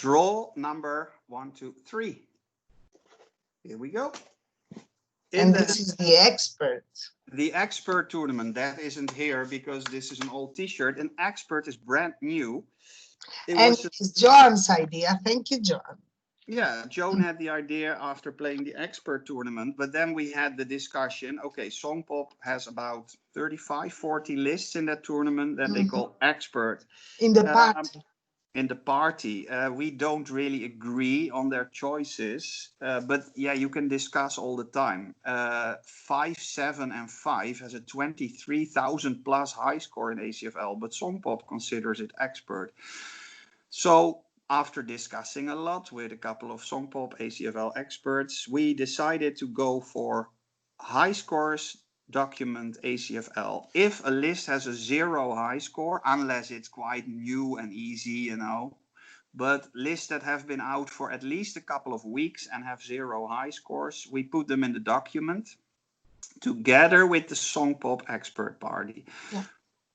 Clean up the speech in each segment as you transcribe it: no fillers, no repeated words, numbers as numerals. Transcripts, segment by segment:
Draw number 1, 2, 3. Here we go. And this is the expert. The expert tournament, that isn't here because this is an old t-shirt. An expert is brand new. It's John's idea. Thank you, John. Yeah, Joan had the idea after playing the expert tournament, but then we had the discussion, okay, Songpop has about 35, 40 lists in that tournament that they call expert. In the party. In the party, we don't really agree on their choices, but yeah, you can discuss all the time. 5, 7, and 5 has a 23,000 plus high score in ACFL, but Songpop considers it expert. So after discussing a lot with a couple of Songpop ACFL experts, we decided to go for high scores document ACFL. If a list has a 0 high score, unless it's quite new and easy, you know, but lists that have been out for at least a couple of weeks and have 0 high scores, we put them in the document together with the Songpop expert party. Yeah.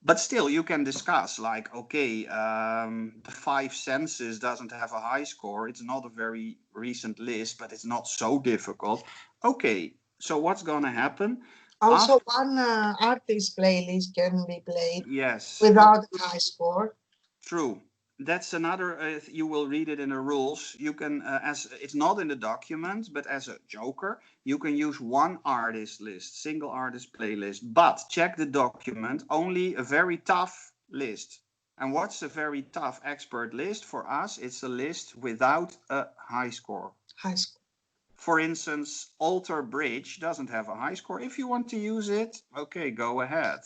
But still, you can discuss, like, okay, the 5 Senses doesn't have a high score. It's not a very recent list, but it's not so difficult. Okay, so what's going to happen? Also, one artist playlist can be played without a high score. True. That's another, you will read it in the rules. You can, as it's not in the document, but as a joker, you can use one artist list, single artist playlist. But check the document, only a very tough list. And what's a very tough expert list? For us, it's a list without a high score. High score. For instance, Alter Bridge doesn't have a high score. If you want to use it, okay, go ahead.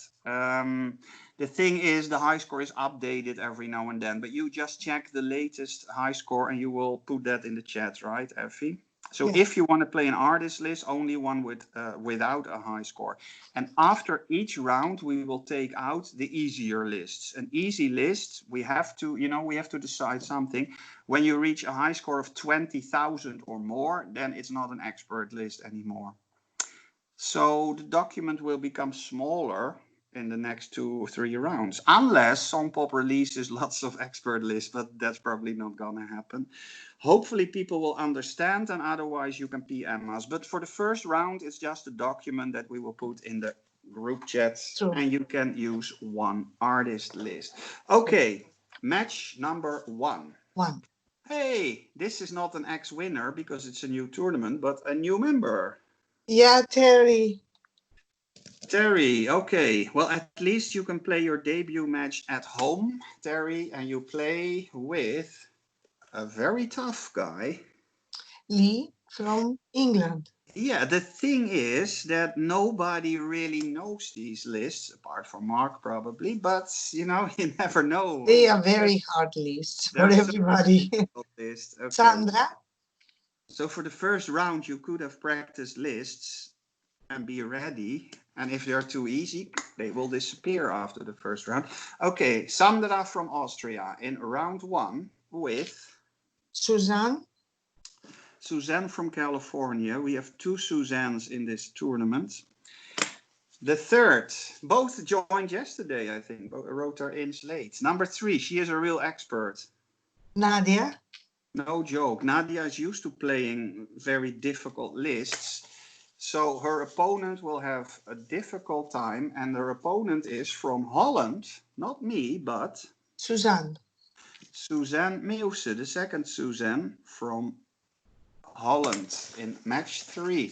The thing is, the high score is updated every now and then, but you just check the latest high score and you will put that in the chat, right, Effie? So if you want to play an artist list, only one with without a high score. And after each round, we will take out the easier lists. An easy list, we have to, you know, we have to decide something. When you reach a high score of 20,000 or more, then it's not an expert list anymore. So the document will become smaller in the next 2 or 3 rounds, unless Songpop releases lots of expert lists, but that's probably not gonna happen. Hopefully people will understand, and otherwise you can PM us. But for the first round, it's just a document that we will put in the group chat, and you can use one artist list. Okay, match number 1. Hey, this is not an ex-winner because it's a new tournament, but a new member. Yeah, Terry. Terry, okay. Well, at least you can play your debut match at home, Terry, and you play with a very tough guy. Lee from England. Yeah, the thing is that nobody really knows these lists, apart from Mark probably, but, you know, you never know. They are very hard lists for everybody. Okay. Sandra? So for the first round, you could have practiced lists and be ready. And if they're too easy, they will disappear after the first round. Okay, Sandra from Austria in round 1 with... Suzanne. Suzanne from California. We have 2 Suzannes in this tournament. The third, both joined yesterday, I think. Wrote her in late. Number 3, she is a real expert. Nadia. No joke. Nadia is used to playing very difficult lists. So her opponent will have a difficult time, and her opponent is from Holland, not me, but Suzanne. Suzanne Meuse, the second Suzanne from Holland in match 3.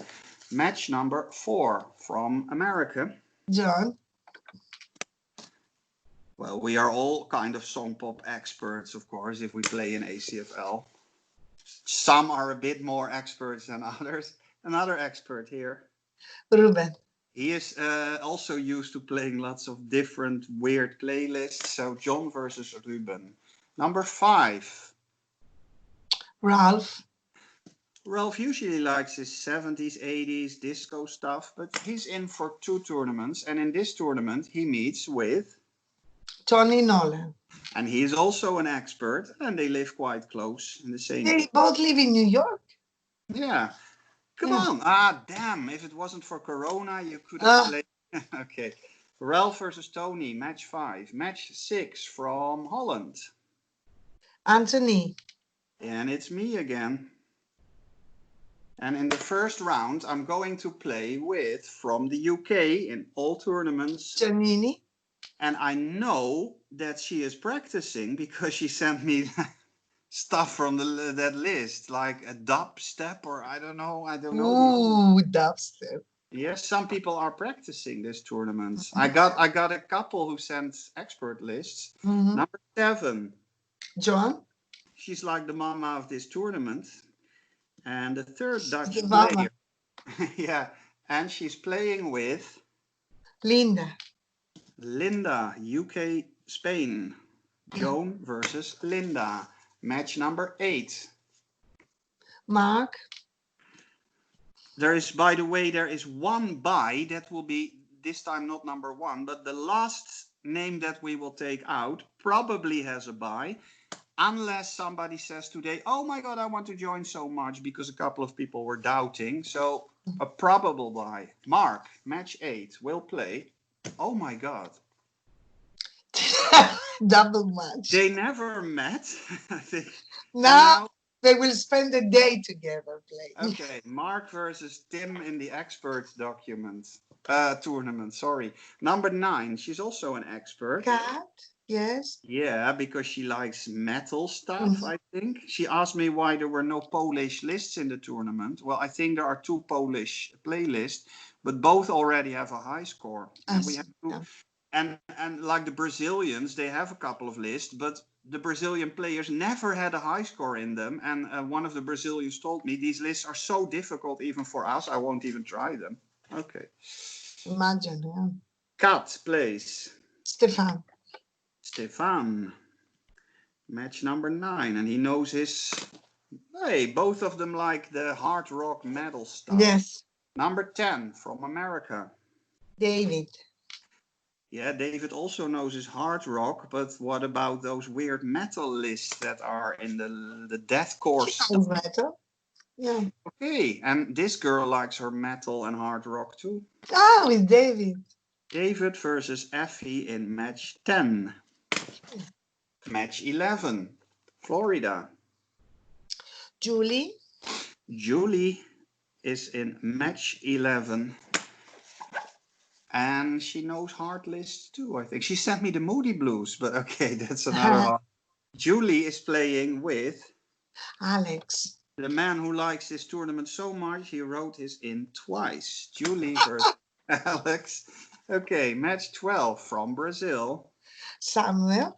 Match number 4 from America. John. Well, we are all kind of Songpop experts, of course, if we play in ACFL. Some are a bit more experts than others. Another expert here. Ruben. He is also used to playing lots of different weird playlists. So John versus Ruben. Number 5. Ralph. Ralph usually likes his 70s, 80s disco stuff, but he's in for 2 tournaments. And in this tournament, he meets with... Tony Nolan. And he is also an expert, and they live quite close in the same... They both live in New York? Yeah. Come on. Ah, damn. If it wasn't for Corona, you could have played. Okay. Ralph versus Tony, match 5. Match 6 from Holland. Anthony. And it's me again. And in the first round, I'm going to play with, from the UK in all tournaments, Giannini. And I know that she is practicing because she sent me stuff from that list, like a dubstep or I don't know. Ooh, dubstep. Yes, some people are practicing this tournament. I got a couple who sent expert lists. Number 7. John. She's like the mama of this tournament. And the third Dutch player. Yeah, and she's playing with Linda, UK, Spain. Joan versus Linda. Match number 8. Mark. There is, by the way, there is one bye that will be this time not number 1, but the last name that we will take out probably has a bye, unless somebody says today, oh my God, I want to join so much, because a couple of people were doubting. So a probable bye. Mark, match 8, will play. Oh my God. Double match. They never met, I think. Now they will spend a day together playing. Okay, Mark versus Tim in the expert tournament. Sorry. Number 9. She's also an expert. Kat, yes. Yeah, because she likes metal stuff, I think. She asked me why there were no Polish lists in the tournament. Well, I think there are 2 Polish playlists, but both already have a high score. And we have to, and like the Brazilians, they have a couple of lists, but the Brazilian players never had a high score in them. And one of the Brazilians told me, these lists are so difficult even for us, I won't even try them. Okay. Imagine, yeah. Kat plays. Stefan. Match number 9. And he knows his... Hey, both of them like the hard rock metal stuff. Yes. Number 10 from America. David. Yeah, David also knows his hard rock, but what about those weird metal lists that are in the deathcore stuff? Metal. Yeah. Okay, and this girl likes her metal and hard rock too. Oh, it's David. David versus Effie in match 10. Match 11, Florida. Julie. Julie is in match 11. And she knows hard lists too, I think. She sent me the Moody Blues, but okay, that's another one. Julie is playing with Alex. The man who likes this tournament so much, he wrote his in twice. Julie versus Alex. Okay, match 12 from Brazil. Samuel.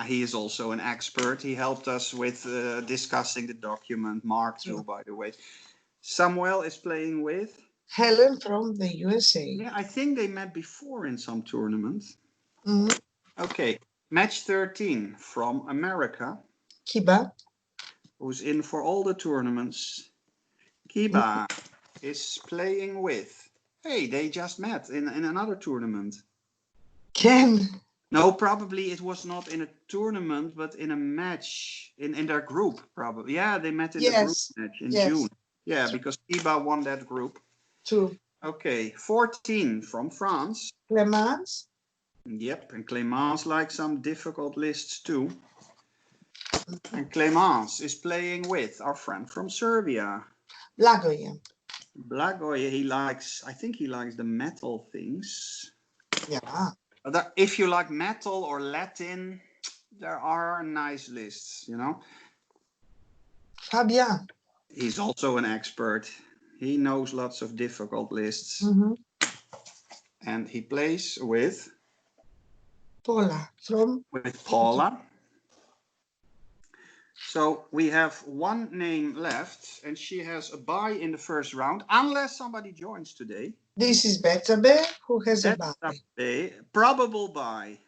He is also an expert. He helped us with discussing the document. Mark too, by the way. Samuel is playing with Helen from the USA. Yeah, I think they met before in some tournament. Mm-hmm. Okay, match 13 from America. Kiba. Who's in for all the tournaments. Kiba is playing with... Hey, they just met in another tournament. Ken. No, probably it was not in a tournament, but in a match in their group, probably. Yeah, they met in the group match in June. Yeah, because Kiba won that group. True. Okay, 14 from France. Clemence. Yep, and Clemence likes some difficult lists too. And Clemence is playing with our friend from Serbia. Blagoje. Blagoje, I think he likes the metal things. Yeah. If you like metal or Latin, there are nice lists, you know. Fabian. He's also an expert. He knows lots of difficult lists. Mm-hmm. And he plays with Paula. With Paula. So we have one name left, and she has a bye in the first round, unless somebody joins today. This is Betsabe, who has a bye. Probable bye.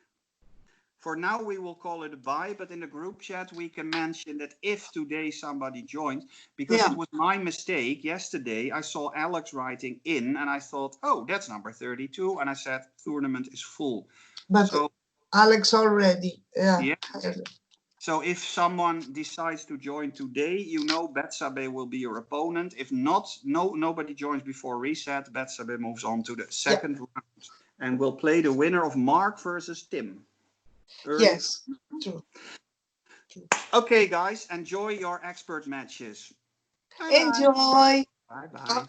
For now, we will call it a bye, but in the group chat, we can mention that if today somebody joins, because it was my mistake. Yesterday, I saw Alex writing in, and I thought, oh, that's number 32, and I said, tournament is full. But Alex already, yeah. So if someone decides to join today, you know Betsabe will be your opponent. If not, nobody joins before reset. Betsabe moves on to the second round. And we'll play the winner of Mark versus Tim. Yes, true. Okay, guys, enjoy your expert matches. Bye bye. Enjoy. Bye bye. Bye bye.